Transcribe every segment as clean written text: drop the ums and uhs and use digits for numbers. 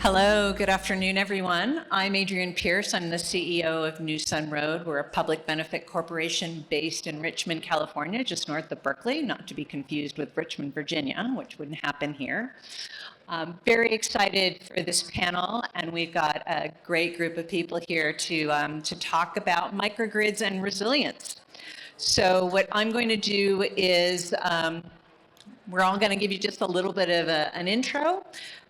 Hello, good afternoon, everyone. I'm Adrienne Pierce. I'm the CEO of New Sun Road. We're a public benefit corporation based in Richmond, California, just north of Berkeley, not to be confused with Richmond, Virginia, which wouldn't happen here. Very excited for this panel, and we've got a great group of people here to talk about microgrids and resilience. So what I'm going to do is we're all going to give you just a little bit of an intro,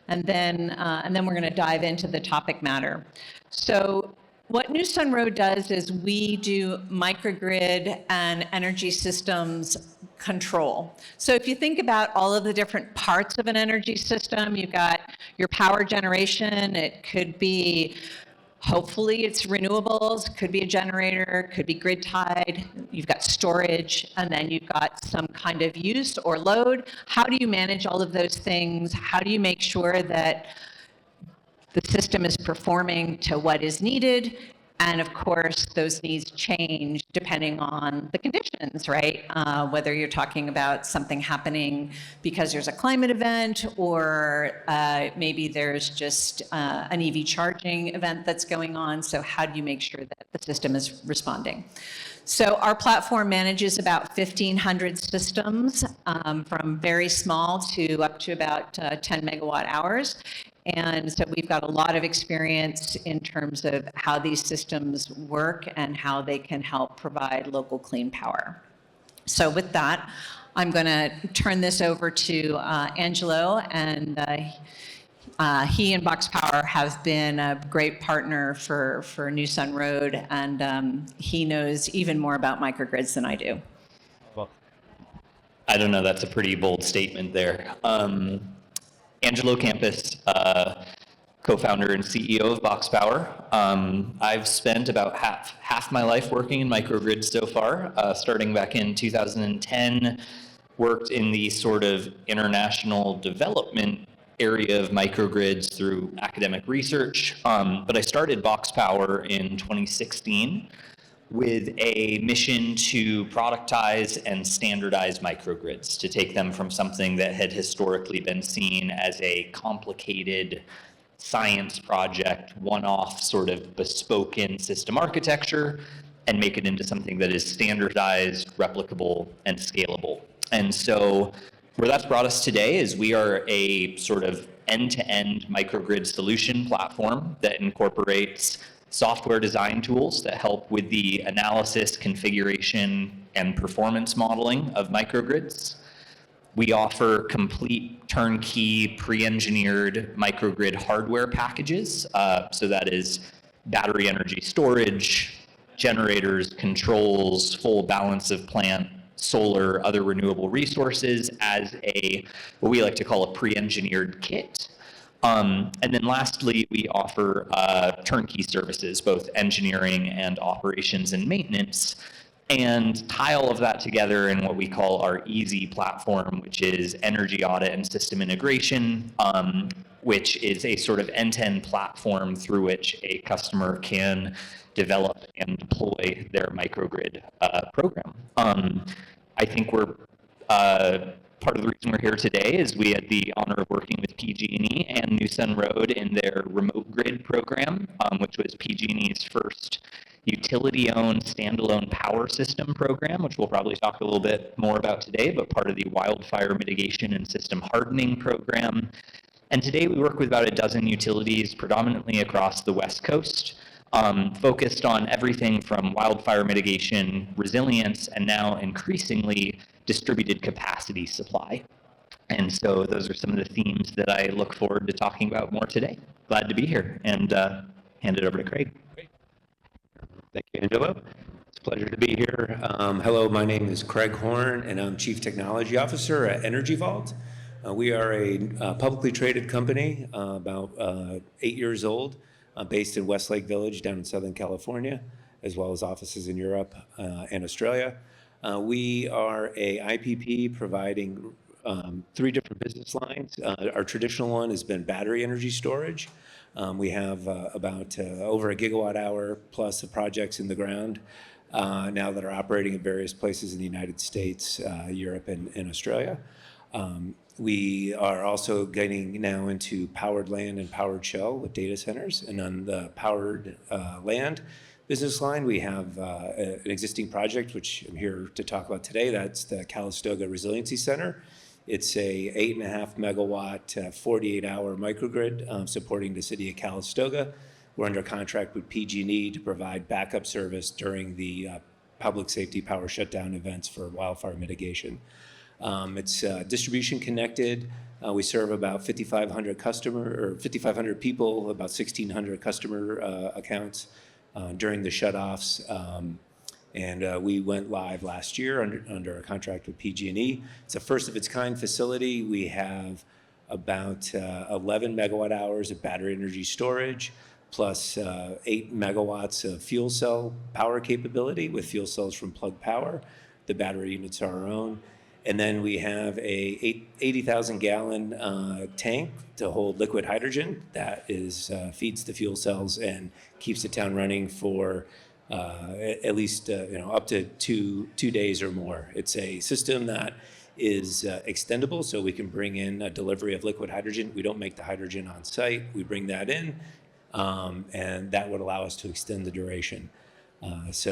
and then we're going to dive into the topic matter. So what New Sun Road does is we do microgrid and energy systems control. So if you think about all of the different parts of an energy system, you've got your power generation. It could be, hopefully it's renewables, could be a generator, could be grid tied. You've got storage, and then you've got some kind of use or load. How do you manage all of those things? How do you make sure that the system is performing to what is needed? And of course, those needs change depending on the conditions, right? Whether you're talking about something happening because there's a climate event, or maybe there's just an EV charging event that's going on. So how do you make sure that the system is responding? So our platform manages about 1,500 systems, from very small to up to about 10 megawatt hours. And so we've got a lot of experience in terms of how these systems work and how they can help provide local clean power. So with that, I'm going to turn this over to Angelo, and he and BoxPower have been a great partner for New Sun Road, and he knows even more about microgrids than I do. Well, I don't know, that's a pretty bold statement there. Angelo Campus, co-founder and CEO of BoxPower. I've spent about half my life working in microgrids so far, starting back in 2010, worked in the sort of international development area of microgrids through academic research, but I started BoxPower in 2016 with a mission to productize and standardize microgrids, to take them from something that had historically been seen as a complicated science project, one-off sort of bespoke in system architecture, and make it into something that is standardized, replicable, and scalable. And so where that's brought us today is we are a sort of end-to-end microgrid solution platform that incorporates software design tools that help with the analysis, configuration, and performance modeling of microgrids. We offer complete turnkey, pre-engineered microgrid hardware packages. So that is battery energy storage, generators, controls, full balance of plant, solar, other renewable resources as what we like to call a pre-engineered kit. And then lastly, we offer turnkey services, both engineering and operations and maintenance, and tie all of that together in what we call our EASY platform, which is energy audit and system integration, which is a sort of end-to-end platform through which a customer can develop and deploy their microgrid program. I think we're part of the reason we're here today is we had the honor of working with PG&E and New Sun Road in their remote grid program, which was PG&E's first utility-owned standalone power system program, which we'll probably talk a little bit more about today, but part of the wildfire mitigation and system hardening program. And today we work with about a dozen utilities, predominantly across the West Coast, focused on everything from wildfire mitigation, resilience, and now increasingly distributed capacity supply. And so those are some of the themes that I look forward to talking about more today. Glad to be here, and hand it over to Craig. Great. Thank you, Angelo. It's a pleasure to be here. Hello, my name is Craig Horne, and I'm Chief Technology Officer at Energy Vault. We are a publicly traded company, about 8 years old, based in Westlake Village down in Southern California, as well as offices in Europe and Australia. We are a IPP providing 3 different business lines. Our traditional one has been battery energy storage. We have about over a gigawatt hour plus of projects in the ground now that are operating in various places in the United States, Europe, and Australia. We are also getting now into powered land and powered shell with data centers. And on the powered land business line, we have an existing project, which I'm here to talk about today. That's the Calistoga Resiliency Center. It's a 8.5 megawatt, 48-hour microgrid supporting the city of Calistoga. We're under contract with PG&E to provide backup service during the public safety power shutdown events for wildfire mitigation. It's distribution connected. We serve about 5,500 people, about 1,600 customer accounts during the shutoffs. And we went live last year under a contract with PG&E. It's a first of its kind facility. We have about 11 megawatt hours of battery energy storage, plus 8 megawatts of fuel cell power capability with fuel cells from Plug Power. The battery units are our own. And then we have a 80,000 gallon tank to hold liquid hydrogen that feeds the fuel cells and keeps the town running for at least up to two days or more. It's a system that is extendable, so we can bring in a delivery of liquid hydrogen. We don't make the hydrogen on site. We bring that in, and that would allow us to extend the duration. It's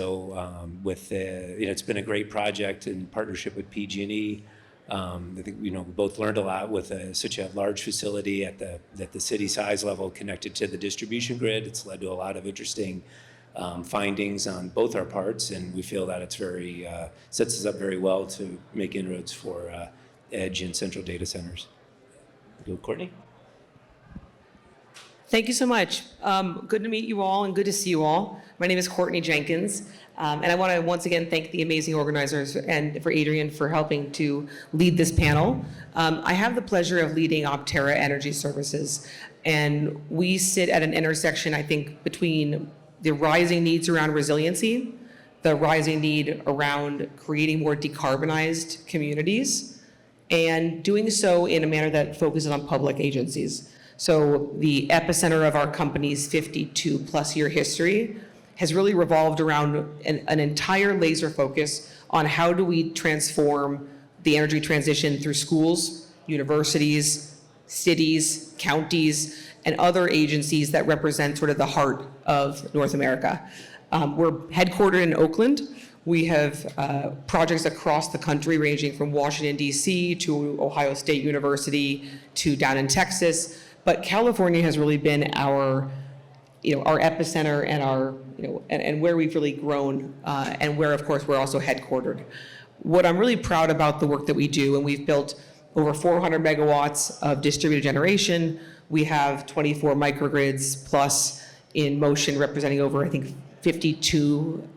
been a great project in partnership with PG&E. I think we both learned a lot with such a large facility at the city size level connected to the distribution grid. It's led to a lot of interesting findings on both our parts, and we feel that it's sets us up very well to make inroads for edge and central data centers. Go, Courtney. Thank you so much. Good to meet you all and good to see you all. My name is Courtney Jenkins, and I want to once again thank the amazing organizers and for Adrienne for helping to lead this panel. I have the pleasure of leading Opterra Energy Services, and we sit at an intersection, I think, between the rising needs around resiliency, the rising need around creating more decarbonized communities, and doing so in a manner that focuses on public agencies. So the epicenter of our company's 52 plus year history has really revolved around an entire laser focus on how do we transform the energy transition through schools, universities, cities, counties, and other agencies that represent sort of the heart of North America. We're headquartered in Oakland. We have projects across the country ranging from Washington, D.C. to Ohio State University to down in Texas. But California has really been our epicenter and and where we've really grown, and where, of course, we're also headquartered. What I'm really proud about the work that we do, and we've built over 400 megawatts of distributed generation. We have 24 microgrids plus in motion, representing over, I think, 52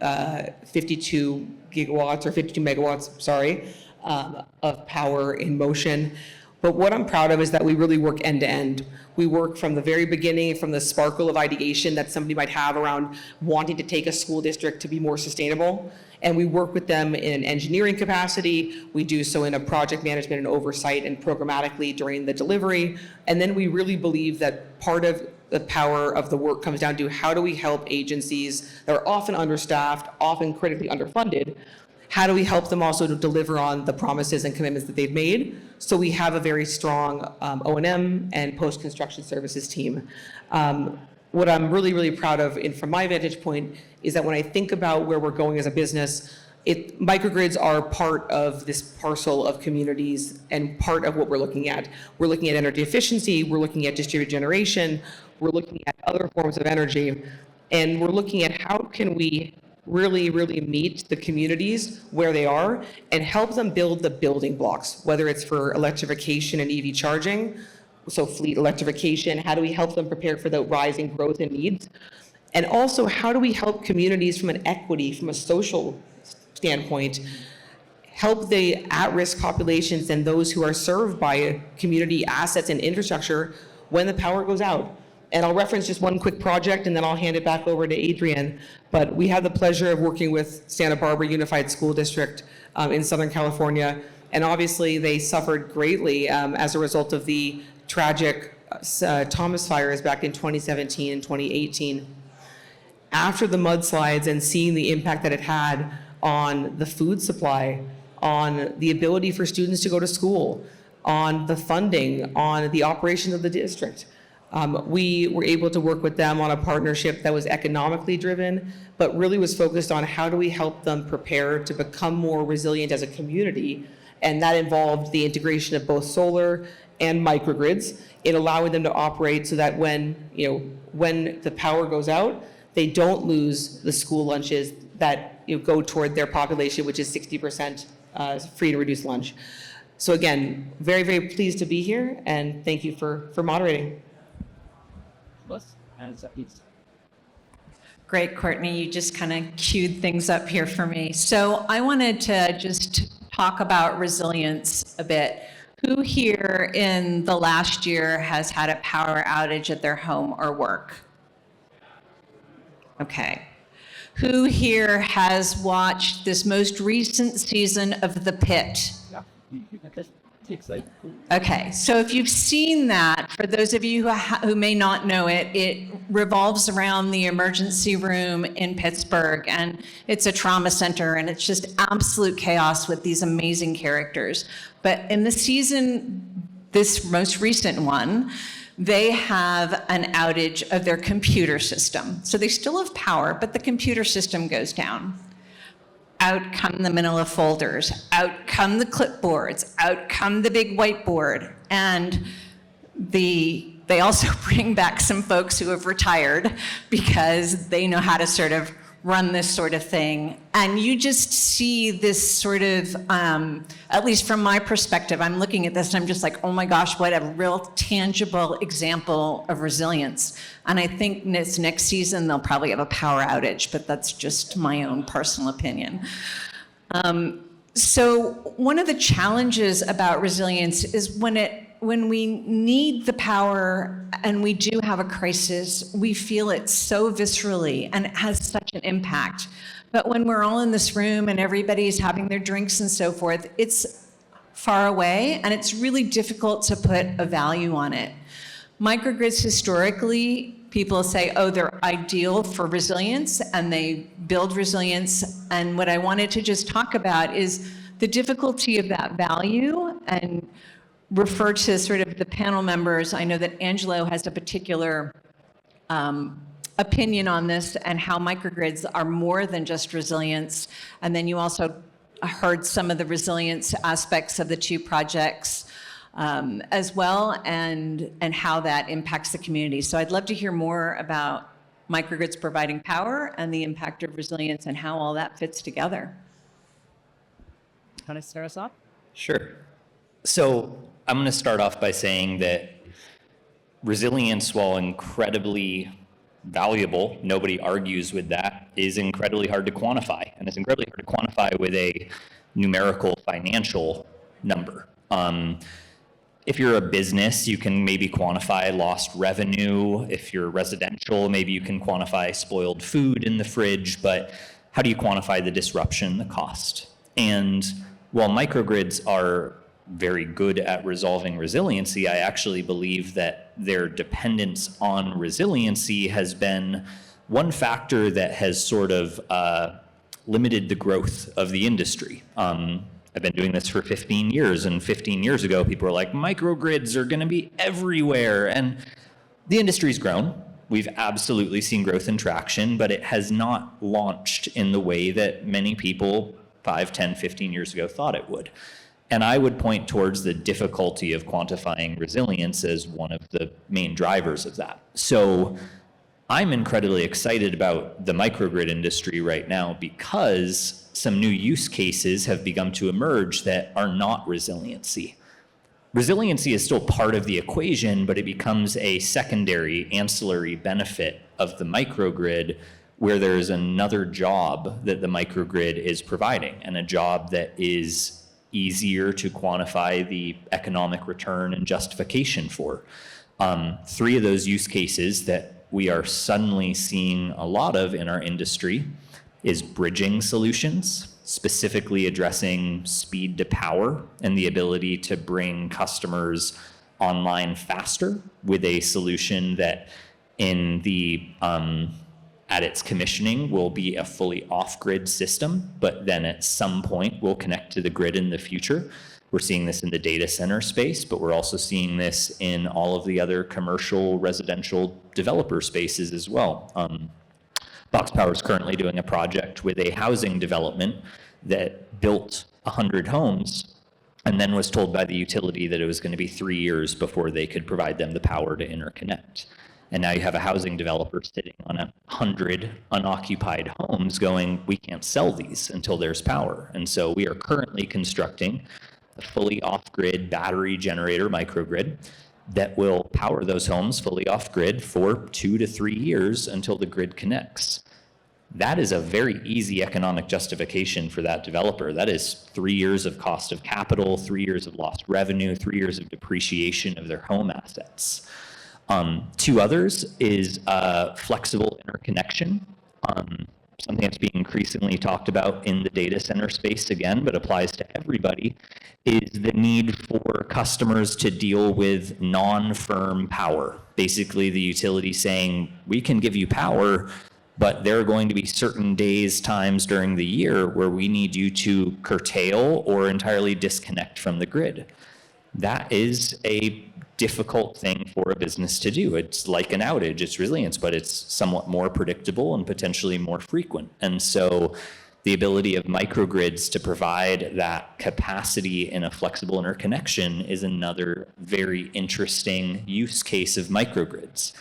gigawatts or 52 megawatts, sorry, of power in motion. But what I'm proud of is that we really work end to end. We work from the very beginning, from the sparkle of ideation that somebody might have around wanting to take a school district to be more sustainable. And we work with them in an engineering capacity. We do so in a project management and oversight and programmatically during the delivery. And then we really believe that part of the power of the work comes down to how do we help agencies that are often understaffed, often critically underfunded. How do we help them also to deliver on the promises and commitments that they've made? So we have a very strong O&M and post-construction services team. What I'm really, really proud of, and from my vantage point, is that when I think about where we're going as a business, microgrids are part of this parcel of communities and part of what we're looking at. We're looking at energy efficiency, we're looking at distributed generation, we're looking at other forms of energy, and we're looking at how can we really, really meet the communities where they are and help them build the building blocks, whether it's for electrification and EV charging, so fleet electrification, how do we help them prepare for the rising growth and needs? And also, how do we help communities from an equity, from a social standpoint, help the at-risk populations and those who are served by community assets and infrastructure when the power goes out? And I'll reference just one quick project and then I'll hand it back over to Adrienne. But we have the pleasure of working with Santa Barbara Unified School District in Southern California. And obviously they suffered greatly as a result of the tragic Thomas fires back in 2017 and 2018. After the mudslides and seeing the impact that it had on the food supply, on the ability for students to go to school, on the funding, on the operations of the district. We were able to work with them on a partnership that was economically driven, but really was focused on how do we help them prepare to become more resilient as a community. And that involved the integration of both solar and microgrids in allowing them to operate so that when the power goes out, they don't lose the school lunches that go toward their population, which is 60% free to reduce lunch. So again, very, very pleased to be here, and thank you for moderating. Great, Courtney. You just kind of queued things up here for me. So I wanted to just talk about resilience a bit. Who here in the last year has had a power outage at their home or work? Okay. Who here has watched this most recent season of The Pit? Okay, so if you've seen that, for those of you who may not know it, it revolves around the emergency room in Pittsburgh, and it's a trauma center, and it's just absolute chaos with these amazing characters. But in the season, this most recent one, they have an outage of their computer system. So they still have power, but the computer system goes down. Out come the manila folders, out come the clipboards, out come the big whiteboard. And they also bring back some folks who have retired because they know how to sort of run this sort of thing. And you just see this sort of, at least from my perspective, I'm looking at this and I'm just like, oh my gosh, what a real tangible example of resilience. And I think this next season, they'll probably have a power outage, but that's just my own personal opinion. So one of the challenges about resilience is when we need the power and we do have a crisis, we feel it so viscerally and it has such an impact. But when we're all in this room and everybody's having their drinks and so forth, it's far away and it's really difficult to put a value on it. Microgrids historically, people say, oh, they're ideal for resilience and they build resilience. And what I wanted to just talk about is the difficulty of that value and refer to sort of the panel members. I know that Angelo has a particular opinion on this and how microgrids are more than just resilience. And then you also heard some of the resilience aspects of the two projects as well, and how that impacts the community. So I'd love to hear more about microgrids providing power and the impact of resilience and how all that fits together. Can I start us off? Sure. So I'm going to start off by saying that resilience, while incredibly valuable, nobody argues with that, is incredibly hard to quantify. And it's incredibly hard to quantify with a numerical financial number. If you're a business, you can maybe quantify lost revenue. If you're residential, maybe you can quantify spoiled food in the fridge, but how do you quantify the disruption, the cost? And while microgrids are very good at resolving resiliency, I actually believe that their dependence on resiliency has been one factor that has sort of limited the growth of the industry. I've been doing this for 15 years, and 15 years ago, people were like, microgrids are going to be everywhere. And the industry's grown. We've absolutely seen growth and traction, but it has not launched in the way that many people 5, 10, 15 years ago thought it would. And I would point towards the difficulty of quantifying resilience as one of the main drivers of that. So I'm incredibly excited about the microgrid industry right now because some new use cases have begun to emerge that are not resiliency. Resiliency is still part of the equation, but it becomes a secondary ancillary benefit of the microgrid where there's another job that the microgrid is providing, and a job that is easier to quantify the economic return and justification for. 3 of those use cases that we are suddenly seeing a lot of in our industry is bridging solutions, specifically addressing speed to power and the ability to bring customers online faster with a solution that in the at its commissioning will be a fully off-grid system, but then at some point will connect to the grid in the future. We're seeing this in the data center space, but we're also seeing this in all of the other commercial residential developer spaces as well. BoxPower is currently doing a project with a housing development that built 100 homes and then was told by the utility that it was going to be 3 years before they could provide them the power to interconnect. And now you have a housing developer sitting on 100 unoccupied homes going, we can't sell these until there's power. And so we are currently constructing a fully off-grid battery generator microgrid that will power those homes fully off-grid for 2 to 3 years until the grid connects. That is a very easy economic justification for that developer. That is 3 years of cost of capital, 3 years of lost revenue, 3 years of depreciation of their home assets. Two others is flexible interconnection, something that's being increasingly talked about in the data center space again, but applies to everybody, is the need for customers to deal with non-firm power. Basically, the utility saying, we can give you power, but there are going to be certain days, times during the year where we need you to curtail or entirely disconnect from the grid. That is a difficult thing for a business to do. It's like an outage, it's resilience, but it's somewhat more predictable and potentially more frequent. And so the ability of microgrids to provide that capacity in a flexible interconnection is another very interesting use case of microgrids.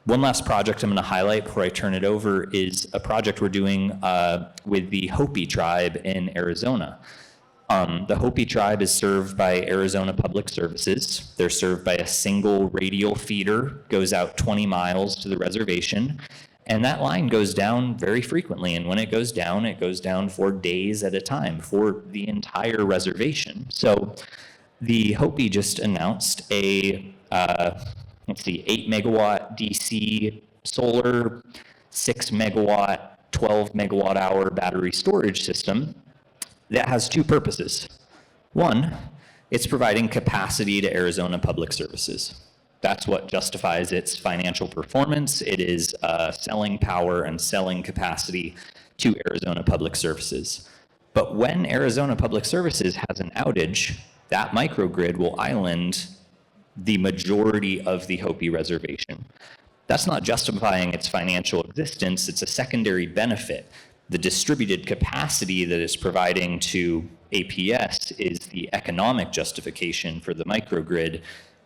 One last project I'm going to highlight before I turn it over is a project we're doing with the Hopi Tribe in Arizona. The Hopi Tribe is served by Arizona Public Services. They're served by a single radial feeder, goes out 20 miles to the reservation, and that line goes down very frequently. And when it goes down for days at a time for the entire reservation. So the Hopi just announced a, 8 megawatt DC solar, 6 megawatt, 12 megawatt hour battery storage system that has two purposes. One, it's providing capacity to Arizona Public Services. That's what justifies its financial performance. It is selling power and selling capacity to Arizona Public Services. But when Arizona Public Services has an outage, that microgrid will island the majority of the Hopi reservation. That's not justifying its financial existence, it's a secondary benefit. The distributed capacity that it's providing to APS is the economic justification for the microgrid.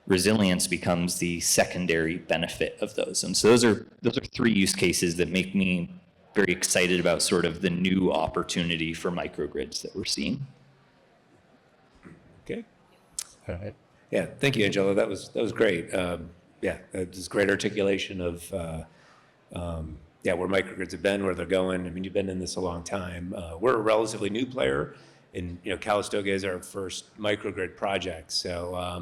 Resilience becomes the secondary benefit of those. And so those are three use cases that make me very excited about sort of the new opportunity for microgrids that we're seeing. Okay. All right. Yeah, thank you, Angelo. That was great. Yeah, that was great articulation of where microgrids have been, where they're going. I mean, you've been in this a long time. We're a relatively new player, and Calistoga is our first microgrid project. So I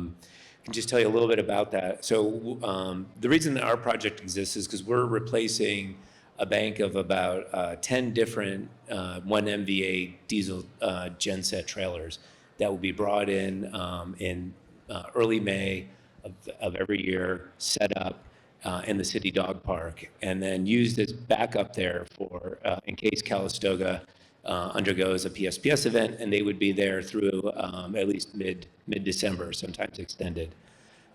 can just tell you a little bit about that. So the reason that our project exists is because we're replacing a bank of about 10 different 1 MVA diesel genset trailers that will be brought in early May of every year, set up in the city dog park, and then used as backup there for in case Calistoga undergoes a PSPS event, and they would be there through at least mid-December, sometimes extended,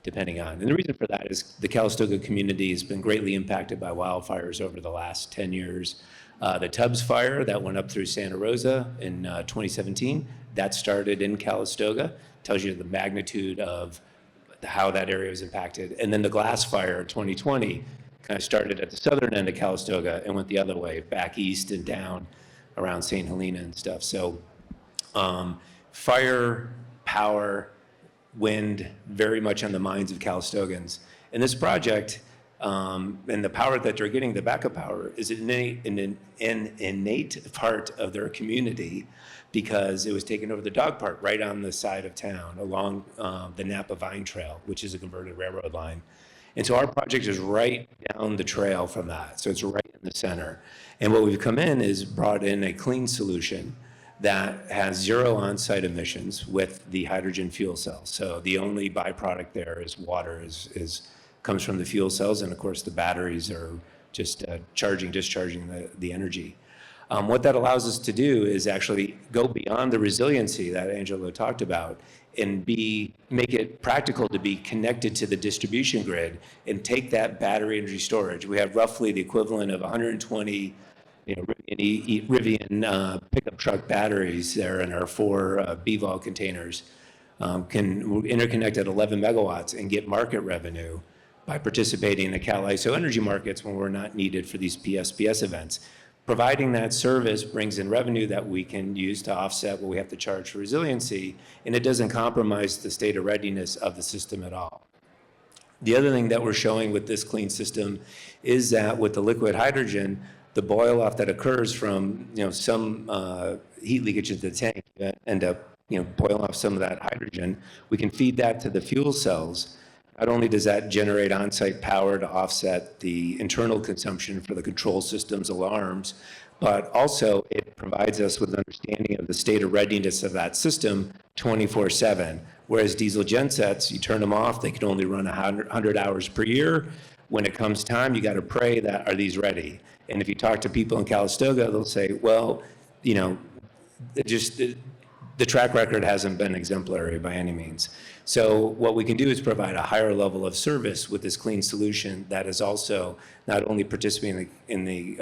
depending on. And the reason for that is the Calistoga community has been greatly impacted by wildfires over the last 10 years. The Tubbs fire that went up through Santa Rosa in 2017, that started in Calistoga, tells you the magnitude of how that area was impacted. And then the glass fire in 2020 kind of started at the southern end of Calistoga and went the other way, back east and down around St. Helena and stuff. So fire, power, wind, very much on the minds of Calistogans. And this project, and the power that they're getting, the backup power, is an innate part of their community, because it was taken over the dog park right on the side of town along the Napa Vine Trail, which is a converted railroad line. And so our project is right down the trail from that. So it's right in the center. And what we've come in is brought in a clean solution that has zero on-site emissions with the hydrogen fuel cells. So the only byproduct there is water comes from the fuel cells. And of course the batteries are just discharging the energy. What that allows us to do is actually go beyond the resiliency that Angelo talked about and make it practical to be connected to the distribution grid and take that battery energy storage. We have roughly the equivalent of 120 Rivian pickup truck batteries there in our 4 BVOL containers. Can interconnect at 11 megawatts and get market revenue by participating in the Calistoga energy markets when we're not needed for these PSPS events. Providing that service brings in revenue that we can use to offset what we have to charge for resiliency, and it doesn't compromise the state of readiness of the system at all. The other thing that we're showing with this clean system is that with the liquid hydrogen, the boil off that occurs from some heat leakage into the tank, you end up boil off some of that hydrogen. We can feed that to the fuel cells. Not only does that generate on-site power to offset the internal consumption for the control systems alarms, but also it provides us with an understanding of the state of readiness of that system 24/7. Whereas diesel gensets, you turn them off, they can only run 100 hours per year. When it comes time, you got to pray that, are these ready? And if you talk to people in Calistoga, they'll say, well, the track record hasn't been exemplary by any means. So what we can do is provide a higher level of service with this clean solution that is also not only participating in the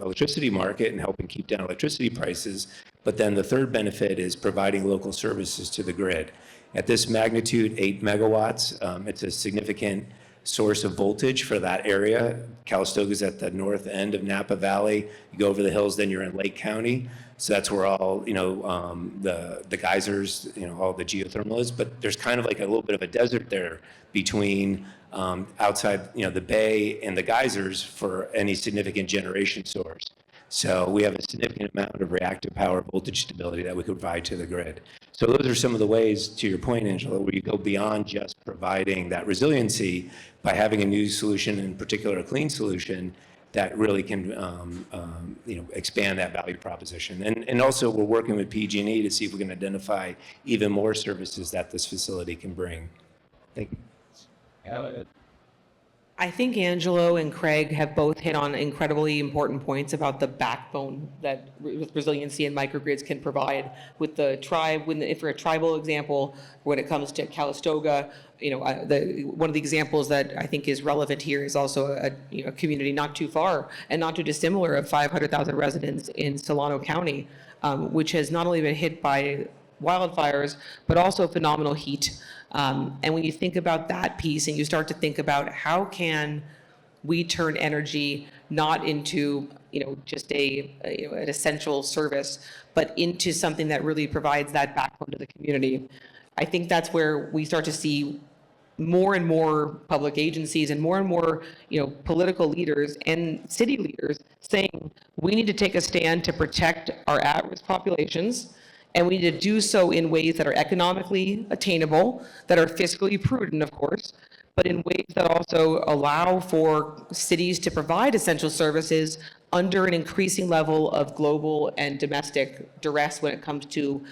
electricity market and helping keep down electricity prices, but then the third benefit is providing local services to the grid. At this magnitude, 8 megawatts, it's a significant source of voltage for that area. Calistoga is at the north end of Napa Valley. You go over the hills, then you're in Lake County. So that's where all, the geysers, all the geothermal is. But there's kind of like a little bit of a desert there between outside, the bay and the geysers for any significant generation source. So we have a significant amount of reactive power voltage stability that we can provide to the grid. So those are some of the ways, to your point, Angelo, where you go beyond just providing that resiliency by having a new solution, in particular a clean solution, that really can expand that value proposition. And also we're working with PG&E to see if we can identify even more services that this facility can bring. Thank you. I think Angelo and Craig have both hit on incredibly important points about the backbone that resiliency and microgrids can provide with the tribe. For a tribal example, when it comes to Calistoga, one of the examples that I think is relevant here is also a community not too far and not too dissimilar of 500,000 residents in Solano County, which has not only been hit by wildfires, but also phenomenal heat. And when you think about that piece and you start to think about how can we turn energy not into just an essential service, but into something that really provides that backbone to the community, I think that's where we start to see more and more public agencies and more political leaders and city leaders saying we need to take a stand to protect our at-risk populations. And we need to do so in ways that are economically attainable, that are fiscally prudent, of course, but in ways that also allow for cities to provide essential services under an increasing level of global and domestic duress when it comes to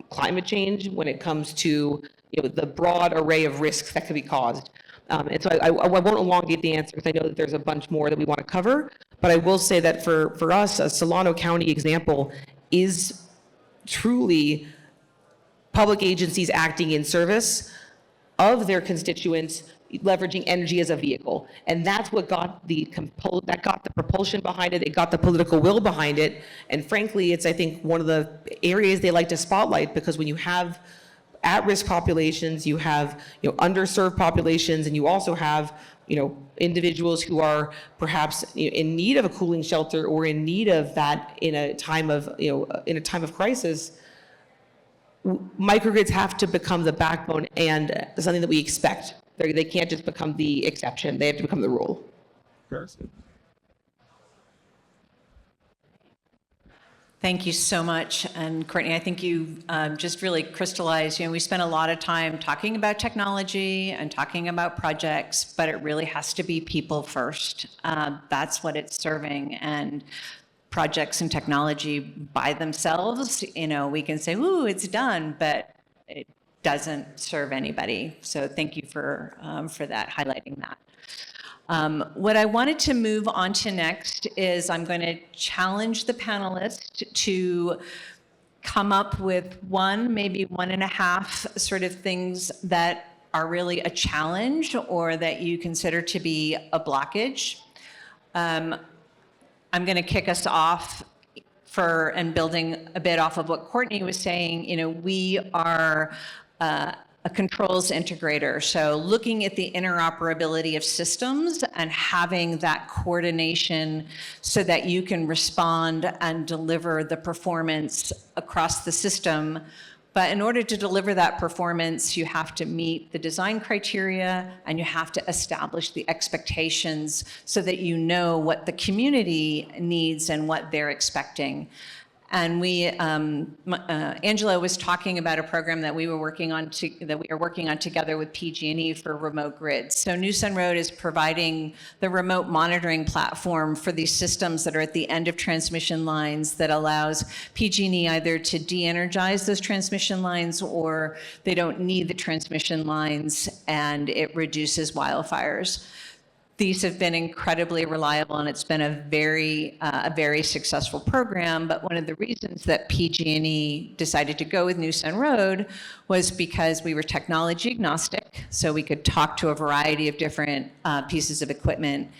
climate change, when it comes to the broad array of risks that could be caused. And so I won't elongate the answer because I know that there's a bunch more that we want to cover, but I will say that for us, a Solano County example is truly public agencies acting in service of their constituents, leveraging energy as a vehicle. And that's what got the propulsion behind it. It got the political will behind it. And frankly, it's, I think, one of the areas they like to spotlight, because when you have at-risk populations, you have underserved populations, and you also have individuals who are perhaps in need of a cooling shelter or in need of that in a time of crisis. Microgrids have to become the backbone and something that we expect. They can't just become the exception. They have to become the rule. Thank you so much. And Courtney, I think you just really crystallized, we spent a lot of time talking about technology and talking about projects, but it really has to be people first. That's what it's serving. And projects and technology by themselves, we can say, ooh, it's done, but it doesn't serve anybody. So thank you for that, highlighting that. What I wanted to move on to next is I'm going to challenge the panelists to come up with one, maybe 1.5 sort of things that are really a challenge or that you consider to be a blockage. I'm going to kick us off and building a bit off of what Courtney was saying. We are a controls integrator. So looking at the interoperability of systems and having that coordination so that you can respond and deliver the performance across the system. But in order to deliver that performance, you have to meet the design criteria and you have to establish the expectations so that you know what the community needs and what they're expecting. And Angelo was talking about a program that we are working on together with PG&E for remote grids. So New Sun Road is providing the remote monitoring platform for these systems that are at the end of transmission lines that allows PG&E either to de-energize those transmission lines or they don't need the transmission lines and it reduces wildfires. These have been incredibly reliable, and it's been a very successful program. But one of the reasons that PG&E decided to go with New Sun Road was because we were technology agnostic, so we could talk to a variety of different pieces of equipment.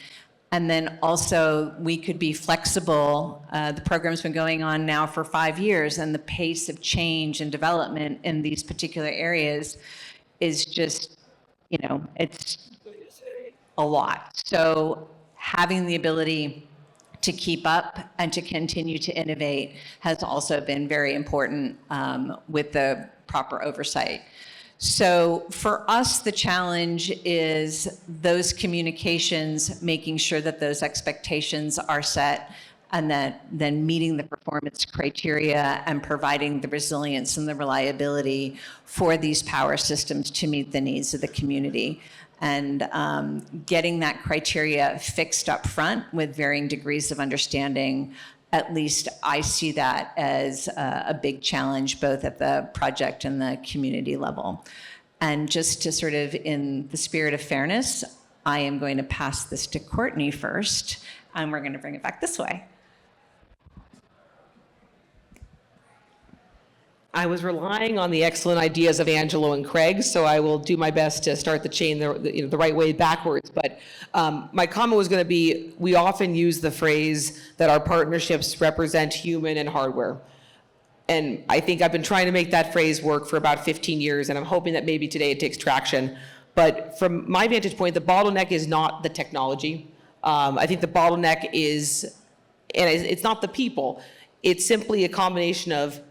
And then also we could be flexible. The program's been going on now for 5 years, and the pace of change and development in these particular areas is just, it's a lot. So having the ability to keep up and to continue to innovate has also been very important with the proper oversight. So for us, the challenge is those communications, making sure that those expectations are set and that then meeting the performance criteria and providing the resilience and the reliability for these power systems to meet the needs of the community. And getting that criteria fixed up front with varying degrees of understanding, at least I see that as a big challenge, both at the project and the community level. And just to sort of, in the spirit of fairness, I am going to pass this to Courtney first, and we're going to bring it back this way. I was relying on the excellent ideas of Angelo and Craig, so I will do my best to start the chain the right way backwards. But my comment was going to be, we often use the phrase that our partnerships represent human and hardware. And I think I've been trying to make that phrase work for about 15 years, and I'm hoping that maybe today it takes traction. But from my vantage point, the bottleneck is not the technology. I think the bottleneck is, and it's not the people, it's simply a combination of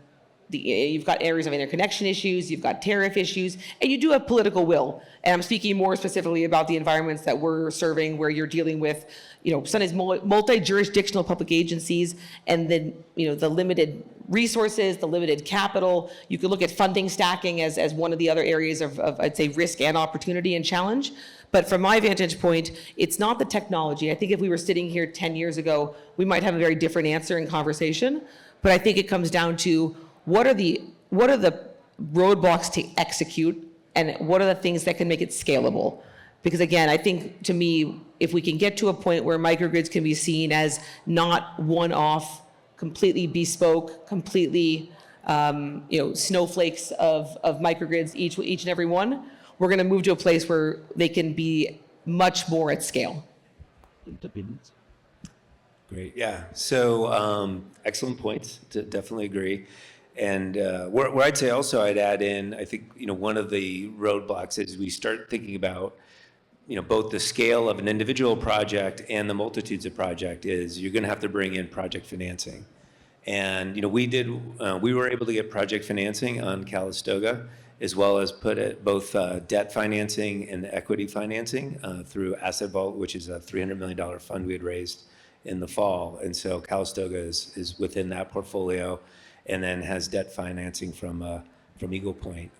you've got areas of interconnection issues, you've got tariff issues, and you do have political will. And I'm speaking more specifically about the environments that we're serving, where you're dealing with, sometimes multi-jurisdictional public agencies, and then, the limited resources, the limited capital. You could look at funding stacking as one of the other areas of I'd say, risk and opportunity and challenge. But from my vantage point, it's not the technology. I think if we were sitting here 10 years ago, we might have a very different answer in conversation. But I think it comes down to, what are the roadblocks to execute, and what are the things that can make it scalable? Because again, I think, to me, if we can get to a point where microgrids can be seen as not one-off, completely bespoke, completely snowflakes of microgrids, each and every one, we're going to move to a place where they can be much more at scale. Great, yeah. So excellent points, definitely agree. And where I'd say also I'd add in, I think, one of the roadblocks is we start thinking about, both the scale of an individual project and the multitudes of project is you're going to have to bring in project financing. And, we were able to get project financing on Calistoga, as well as put both debt financing and equity financing through Asset Vault, which is a $300 million fund we had raised in the fall. And so Calistoga is within that portfolio, and then has debt financing from Eagle Point.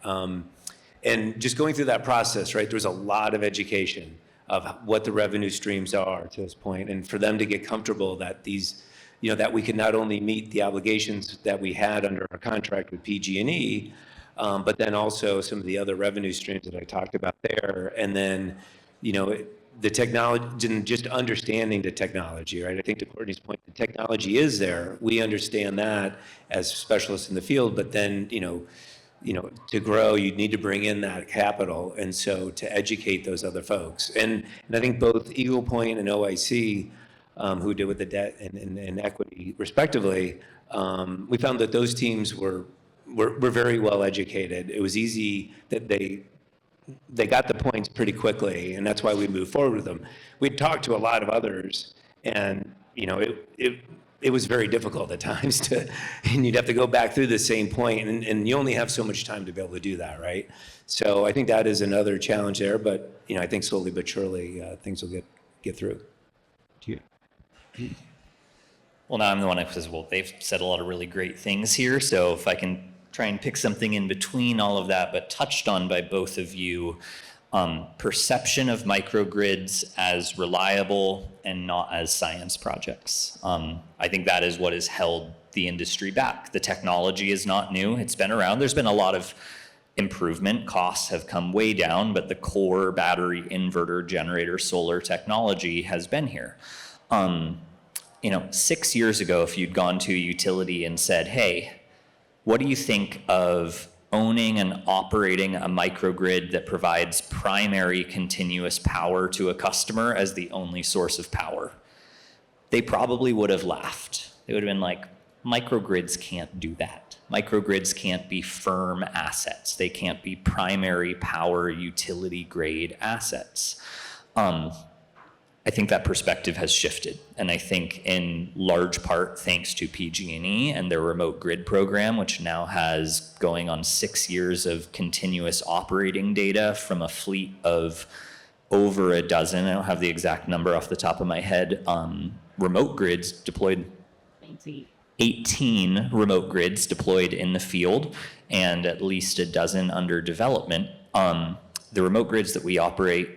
And just going through that process, right, there's a lot of education of what the revenue streams are to this point, and for them to get comfortable that these, that we can not only meet the obligations that we had under our contract with PG&E, but then also some of the other revenue streams that I talked about there. And then, the technology, and just understanding the technology, right? I think to Courtney's point, the technology is there. We understand that as specialists in the field, but then, to grow, you need to bring in that capital. And so to educate those other folks. And I think both Eagle Point and OIC, who did with the debt and equity respectively, we found that those teams were very well educated. It was easy that they got the points pretty quickly, and that's why we moved forward with them. We'd talked to a lot of others, and it was very difficult at times and you'd have to go back through the same point, and you only have so much time to be able to do that, right? So I think that is another challenge there, but I think slowly but surely things will get through. To you. Well, now I'm the one that says, well, they've said a lot of really great things here, so if I can try and pick something in between all of that, but touched on by both of you, perception of microgrids as reliable and not as science projects. I think that is what has held the industry back. The technology is not new. It's been around. There's been a lot of improvement. Costs have come way down, but the core battery, inverter, generator, solar technology has been here. 6 years ago, if you'd gone to a utility and said, hey, what do you think of owning and operating a microgrid that provides primary continuous power to a customer as the only source of power? They probably would have laughed. They would have been like, microgrids can't do that. Microgrids can't be firm assets. They can't be primary power utility grade assets. I think that perspective has shifted, and I think in large part thanks to PG&E and their remote grid program, which now has going on 6 years of continuous operating data from a fleet of over a dozen, I don't have the exact number off the top of my head, remote grids deployed, 18 remote grids deployed in the field, and at least a dozen under development. The remote grids that we operate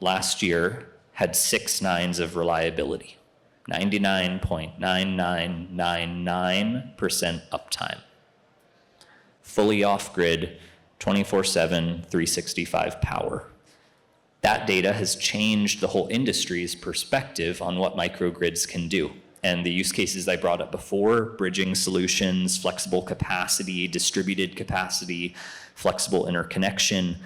last year had 6 nines of reliability, 99.9999% uptime. Fully off-grid, 24/7, 365 power. That data has changed the whole industry's perspective on what microgrids can do. And the use cases I brought up before, bridging solutions, flexible capacity, distributed capacity, flexible interconnection,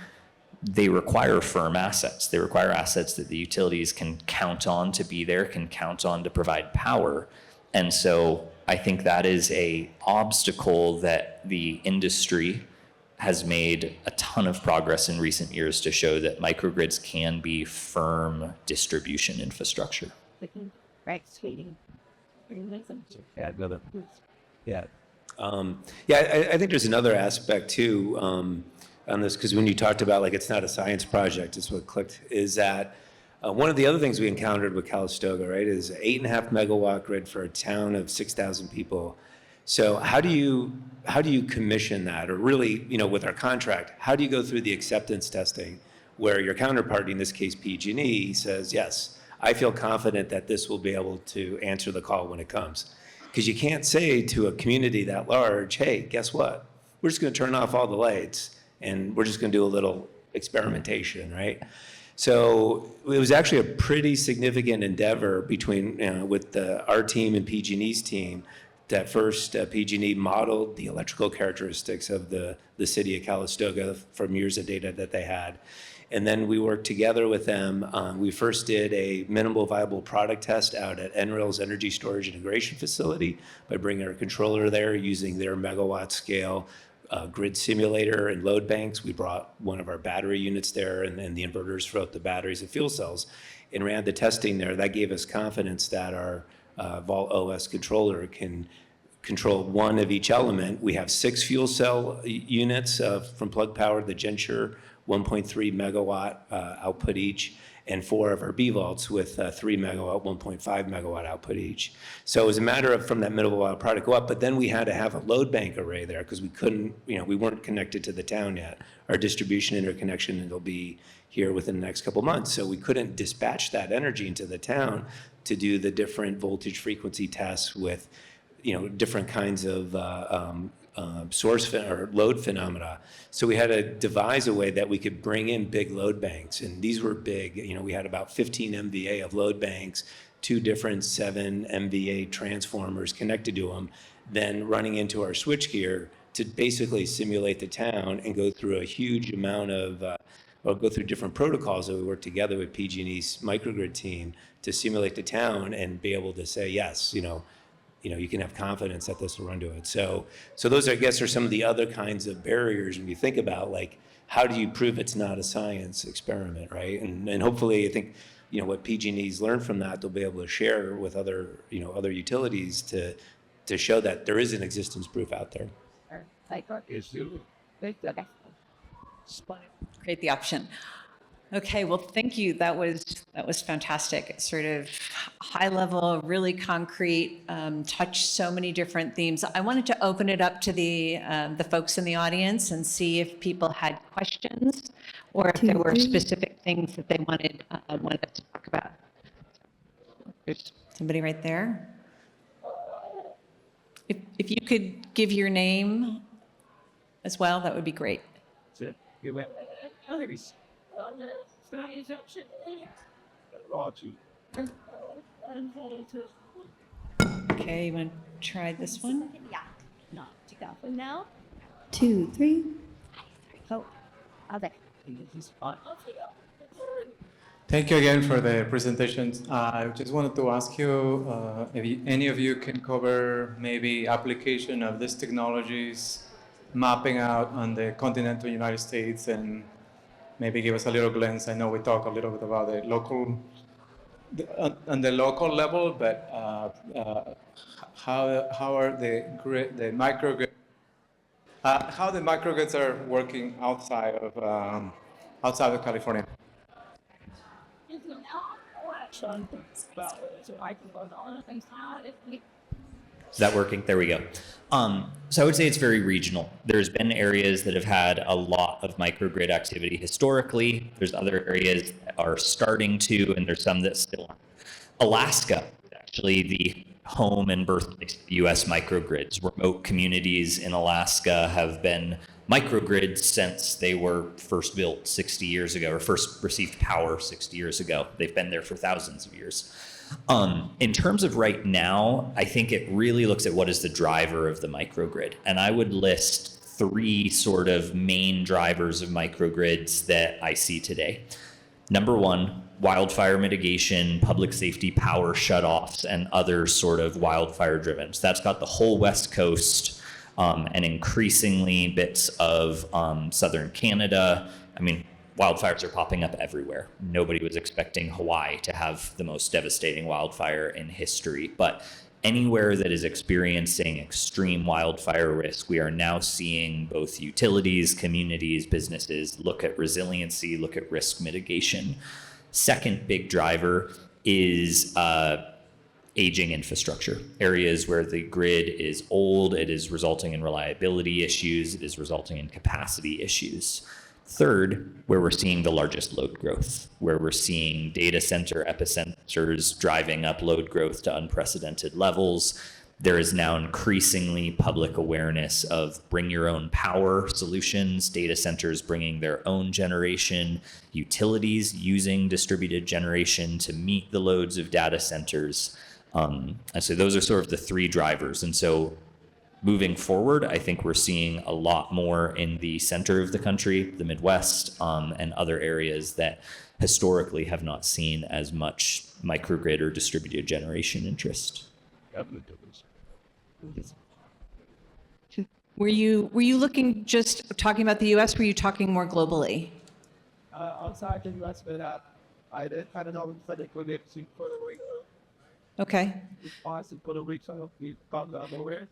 they require firm assets. They require assets that the utilities can count on to be there, can count on to provide power. And so I think that is a obstacle that the industry has made a ton of progress in recent years to show that microgrids can be firm distribution infrastructure. Right, sweetie. Yeah, another. Yeah. I think there's another aspect too on this, because when you talked about like it's not a science project, it's what clicked, is that one of the other things we encountered with Calistoga, right, is an 8.5 megawatt grid for a town of 6,000 people. So how do you commission that, or really, with our contract, how do you go through the acceptance testing where your counterparty, in this case PG&E, says, yes, I feel confident that this will be able to answer the call when it comes? Because you can't say to a community that large, hey, guess what? We're just going to turn off all the lights and we're just going to do a little experimentation, right? So it was actually a pretty significant endeavor between with our team and PG&E's team. That first, PG&E modeled the electrical characteristics of the city of Calistoga from years of data that they had. And then we worked together with them. We first did a minimal viable product test out at NREL's Energy Storage Integration Facility by bringing our controller there using their megawatt scale grid simulator and load banks. We brought one of our battery units there and the inverters for the batteries and fuel cells and ran the testing there. That gave us confidence that our Vault OS controller can control one of each element. We have 6 fuel cell units from Plug Power, the Gensure, 1.3 megawatt output each, and 4 of our B-Vaults with 3 megawatt, 1.5 megawatt output each. So it was a matter of from that middle product go up, but then we had to have a load bank array there because we couldn't, we weren't connected to the town yet. Our distribution interconnection, it'll be here within the next couple months. So we couldn't dispatch that energy into the town to do the different voltage frequency tests with, different kinds of or load phenomena. So we had to devise a way that we could bring in big load banks, and these were big. We had about 15 MVA of load banks, 2 different 7 MVA transformers connected to them, then running into our switchgear to basically simulate the town and go through a huge amount of, or go through different protocols that we worked together with PG&E's Microgrid team to simulate the town and be able to say, yes, you can have confidence that this will run to it. So those, I guess, are some of the other kinds of barriers when you think about, like, how do you prove it's not a science experiment, right? And hopefully, I think, what PG&E's learned from that, they'll be able to share with other utilities to show that there is an existence proof out there. Create the option. Okay, well, thank you. That was fantastic. It's sort of high level, really concrete, touched so many different themes. I wanted to open it up to the folks in the audience and see if people had questions or if there were specific things that they wanted us to talk about. There's somebody right there. If you could give your name as well, that would be great. Okay, you want to try this one? Yeah. No, to go for now. 2, 3. Oh, other. Thank you again for the presentations. I just wanted to ask you if any of you can cover maybe application of these technologies, mapping out on the continental United States, and maybe give us a little glance. I know we talked a little bit about the local, on the local level, but how are the microgrid, how the microgrids are working outside of California? Is that working? There we go. So I would say it's very regional. There's been areas that have had a lot of microgrid activity historically. There's other areas that are starting to, and there's some that still aren't. Alaska is actually the home and birthplace of U.S. microgrids. Remote communities in Alaska have been microgrids since they were first built 60 years ago, or first received power 60 years ago. They've been there for thousands of years. In terms of right now, I think it really looks at what is the driver of the microgrid. And I would list 3 sort of main drivers of microgrids that I see today. Number 1, wildfire mitigation, public safety power shutoffs, and other sort of wildfire driven. So that's got the whole West Coast and increasingly bits of southern Canada. I mean, wildfires are popping up everywhere. Nobody was expecting Hawaii to have the most devastating wildfire in history, but anywhere that is experiencing extreme wildfire risk, we are now seeing both utilities, communities, businesses look at resiliency, look at risk mitigation. Second big driver is aging infrastructure. Areas where the grid is old, it is resulting in reliability issues, it is resulting in capacity issues. Third, where we're seeing the largest load growth, where we're seeing data center epicenters driving up load growth to unprecedented levels. There is now increasingly public awareness of bring your own power solutions, data centers bringing their own generation, utilities using distributed generation to meet the loads of data centers. And so those are sort of the 3 drivers. And so moving forward, I think we're seeing a lot more in the center of the country, the Midwest, and other areas that historically have not seen as much microgrid or distributed generation interest. Were you looking, just talking about the U.S., were you talking more globally? Outside the U.S., but I don't know if it could be in Puerto Rico. Okay. It's Puerto Rico, we found out nowhere.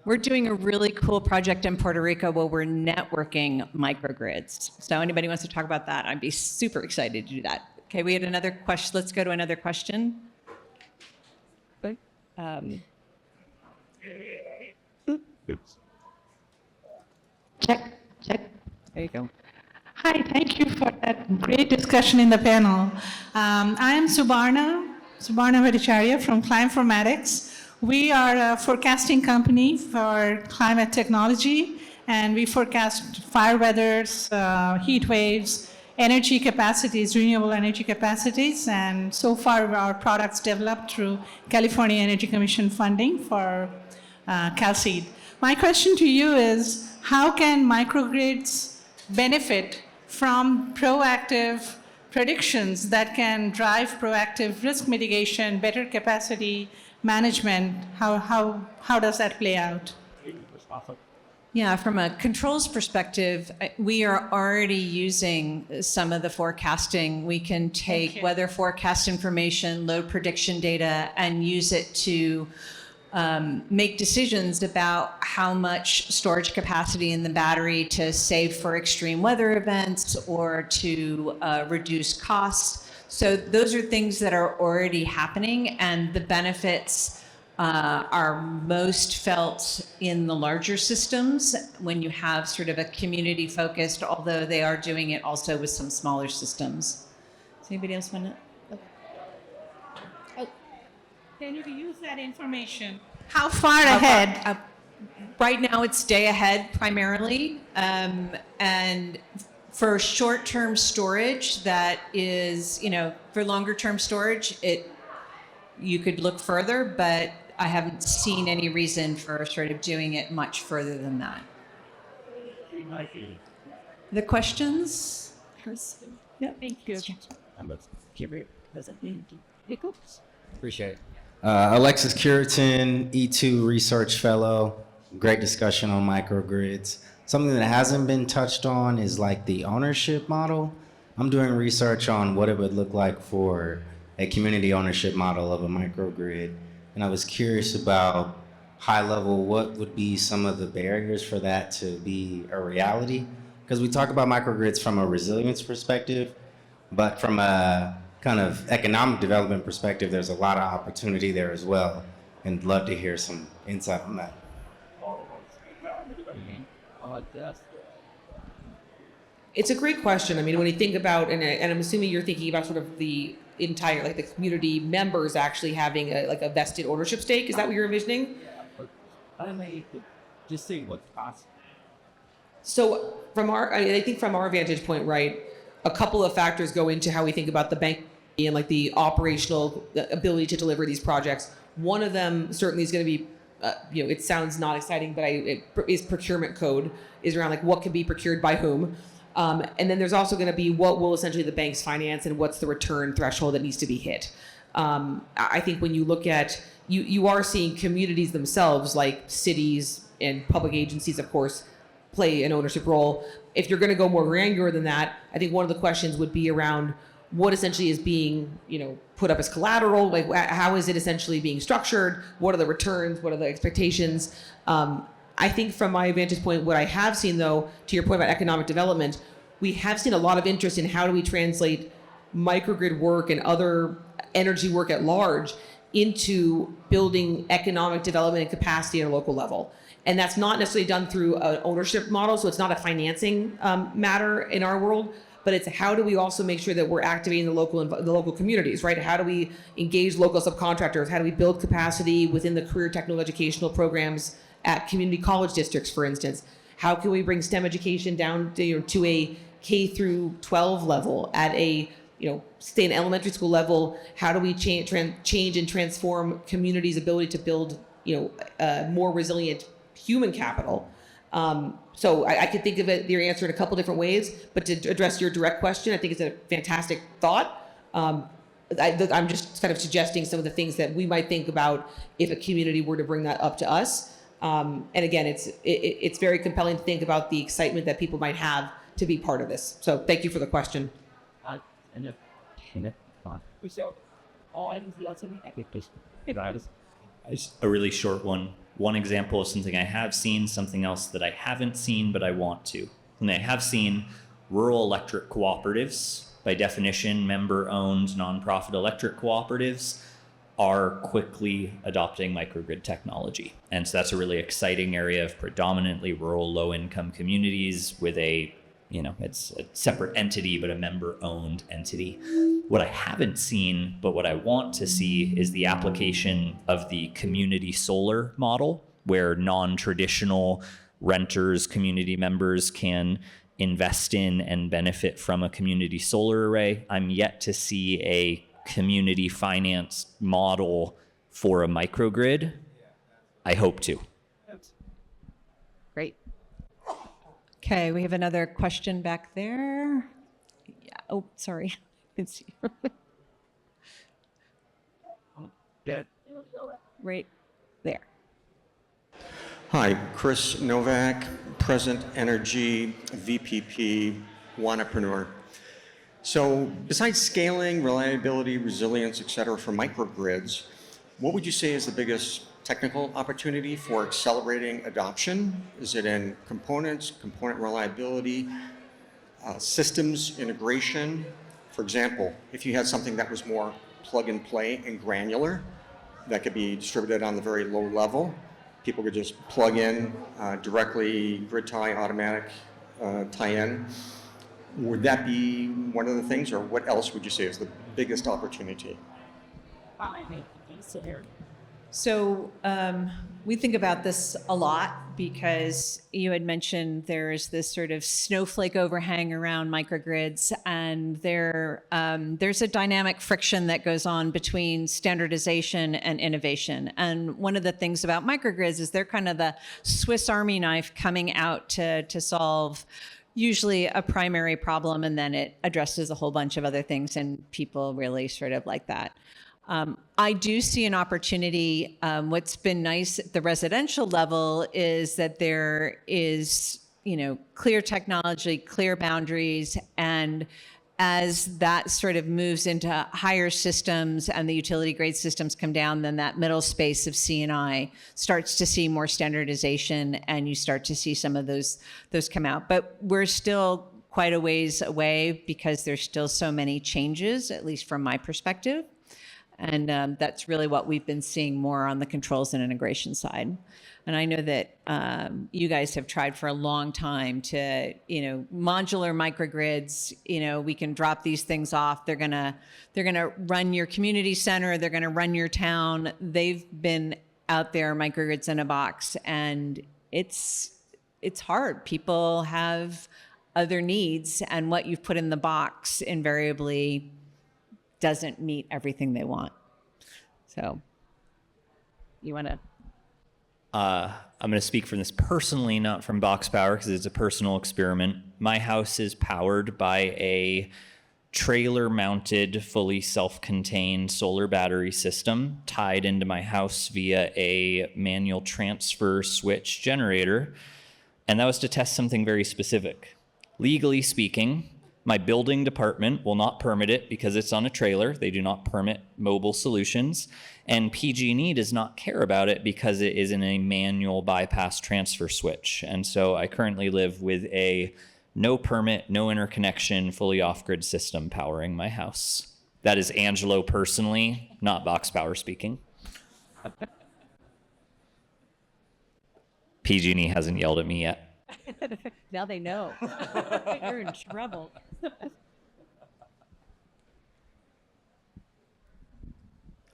We're doing a really cool project in Puerto Rico where we're networking microgrids. So anybody wants to talk about that, I'd be super excited to do that. Okay, we had another question. Let's go to another question. Check. There you go. Hi, thank you for that great discussion in the panel. I am Subarna Bhattacharya from Climformatics. We are a forecasting company for climate technology, and we forecast fire weathers, heat waves, energy capacities, renewable energy capacities, and so far our products developed through California Energy Commission funding for CalSeed. My question to you is, how can microgrids benefit from proactive predictions that can drive proactive risk mitigation, better capacity management? How does that play out? Yeah, from a controls perspective, we are already using some of the forecasting. We can take weather forecast information, load prediction data, and use it to make decisions about how much storage capacity in the battery to save for extreme weather events or to reduce costs. So those are things that are already happening, and the benefits are most felt in the larger systems when you have sort of a community focused, although they are doing it also with some smaller systems. Does anybody else want to? Can you use that information? How far ahead? Right now, it's day ahead primarily, and for short-term storage, that is, for longer-term storage, you could look further, but I haven't seen any reason for sort of doing it much further than that. The questions? Yeah, thank you. Appreciate it. Alexis Curitan, E2 Research Fellow. Great discussion on microgrids. Something that hasn't been touched on is like the ownership model. I'm doing research on what it would look like for a community ownership model of a microgrid. And I was curious about high level, what would be some of the barriers for that to be a reality? Because we talk about microgrids from a resilience perspective, but from a kind of economic development perspective, there's a lot of opportunity there as well. And love to hear some insight on that. It's a great question. I mean, when you think about, and I'm assuming you're thinking about sort of the entire, like the community members actually having a vested ownership stake. Is that what you're envisioning? I may just see what's possible. So I think from our vantage point, right, a couple of factors go into how we think about the bank and like the operational ability to deliver these projects. One of them certainly is going to be, it sounds not exciting, but is procurement code, is around like what can be procured by whom. And then there's also going to be what will essentially the banks finance and what's the return threshold that needs to be hit. I think when you look at, you are seeing communities themselves, like cities and public agencies, of course, play an ownership role. If you're going to go more granular than that, I think one of the questions would be around what essentially is being, put up as collateral, like how is it essentially being structured? What are the returns? What are the expectations? I think from my vantage point, what I have seen though, to your point about economic development, we have seen a lot of interest in how do we translate microgrid work and other energy work at large into building economic development and capacity at a local level. And that's not necessarily done through an ownership model, so it's not a financing matter in our world, but it's how do we also make sure that we're activating the local communities, right? How do we engage local subcontractors? How do we build capacity within the career technical educational programs at community college districts, for instance? How can we bring STEM education down to a K through 12 level at a stay in elementary school level? How do we change and transform communities' ability to build more resilient human capital? So I could think of your answer in a couple different ways, but to address your direct question, I think it's a fantastic thought. I'm just kind of suggesting some of the things that we might think about if a community were to bring that up to us. And again, it's very compelling to think about the excitement that people might have to be part of this. So thank you for the question. A really short one. One example of something I have seen, something else that I haven't seen, but I want to. And I have seen rural electric cooperatives, by definition, member-owned nonprofit electric cooperatives, are quickly adopting microgrid technology. And so that's a really exciting area of predominantly rural low-income communities with a it's a separate entity, but a member-owned entity. What I haven't seen, but what I want to see, is the application of the community solar model, where non-traditional renters, community members can invest in and benefit from a community solar array. I'm yet to see a community finance model for a microgrid. I hope to. Great. Okay, we have another question back there. Yeah. Oh, sorry. Let's see. Dead. Right there. Hi, Chris Novak, Present Energy, VPP, Wanapreneur. So besides scaling, reliability, resilience, et cetera, for microgrids, what would you say is the biggest technical opportunity for accelerating adoption? Is it in components, component reliability, systems integration? For example, if you had something that was more plug and play and granular, that could be distributed on the very low level, people could just plug in directly, grid tie, automatic tie-in. Would that be one of the things, or what else would you say is the biggest opportunity? So we think about this a lot because you had mentioned there's this sort of snowflake overhang around microgrids, and there's a dynamic friction that goes on between standardization and innovation. And one of the things about microgrids is they're kind of the Swiss Army knife coming out to solve usually a primary problem, and then it addresses a whole bunch of other things, and people really sort of like that. I do see an opportunity. What's been nice at the residential level is that there is, clear technology, clear boundaries, and as that sort of moves into higher systems and the utility grade systems come down, then that middle space of C&I starts to see more standardization, and you start to see some of those come out. But we're still quite a ways away because there's still so many changes, at least from my perspective. And that's really what we've been seeing more on the controls and integration side. And I know that you guys have tried for a long time to, modular microgrids. We can drop these things off. They're gonna run your community center. They're gonna run your town. They've been out there, microgrids in a box, and it's hard. People have other needs, and what you've put in the box invariably doesn't meet everything they want. So you want to? I'm going to speak from this personally, not from BoxPower, because it's a personal experiment. My house is powered by a trailer-mounted, fully self-contained solar battery system tied into my house via a manual transfer switch generator. And that was to test something very specific. Legally speaking, my building department will not permit it because it's on a trailer. They do not permit mobile solutions. And PG&E does not care about it because it is in a manual bypass transfer switch. And so I currently live with a no permit, no interconnection, fully off-grid system powering my house. That is Angelo personally, not BoxPower speaking. PG&E hasn't yelled at me yet. Now they know. You're in trouble.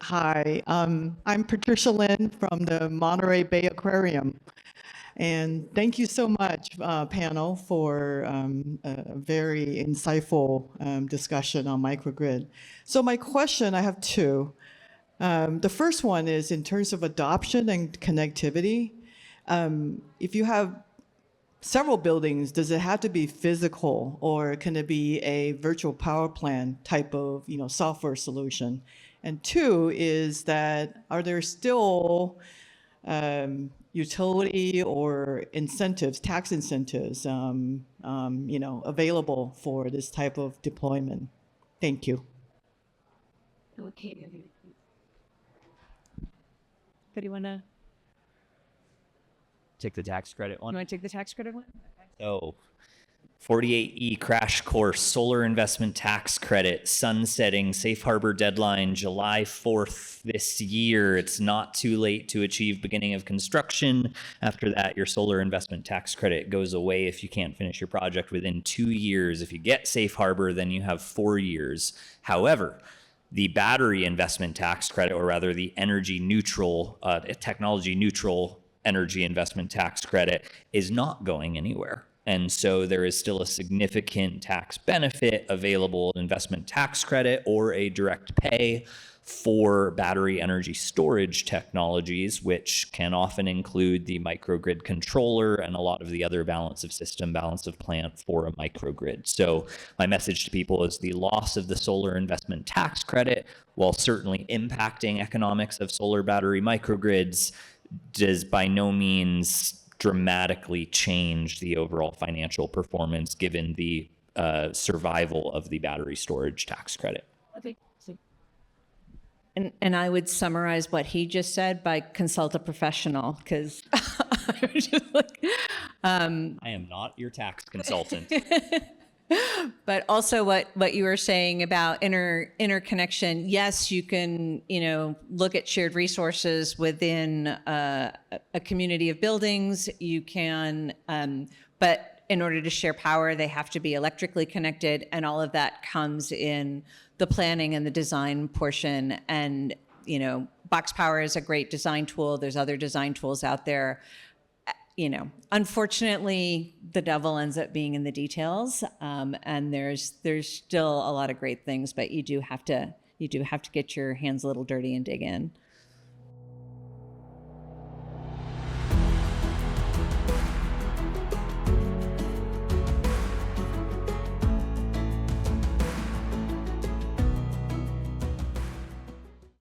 Hi, I'm Patricia Lynn from the Monterey Bay Aquarium. And thank you so much, panel, for a very insightful discussion on microgrid. So my question, I have two. The first one is in terms of adoption and connectivity. If you have several buildings, does it have to be physical, or can it be a virtual power plant type of software solution? And two is that, are there still utility or incentives, tax incentives, available for this type of deployment? Thank you. Okay. Do you want to? Take the tax credit one. You want to take the tax credit one? So 48E crash course, solar investment tax credit, sunsetting, safe harbor deadline, July 4th this year. It's not too late to achieve beginning of construction. After that, your solar investment tax credit goes away if you can't finish your project within 2 years. If you get safe harbor, then you have 4 years. However, the battery investment tax credit, or rather the energy neutral, technology neutral energy investment tax credit, is not going anywhere. And so there is still a significant tax benefit available, investment tax credit or a direct pay for battery energy storage technologies, which can often include the microgrid controller and a lot of the other balance of system, balance of plant for a microgrid. So my message to people is the loss of the solar investment tax credit, while certainly impacting economics of solar battery microgrids, does by no means dramatically change the overall financial performance given the survival of the battery storage tax credit. Okay. And I would summarize what he just said by consult a professional, because I was just like, I am not your tax consultant. but also what you were saying about interconnection. Yes, you can, look at shared resources within a community of buildings. You can, but in order to share power, they have to be electrically connected, and all of that comes in the planning and the design portion. And, BoxPower is a great design tool. There's other design tools out there. Unfortunately, the devil ends up being in the details, and there's still a lot of great things, but you do have to get your hands a little dirty and dig in.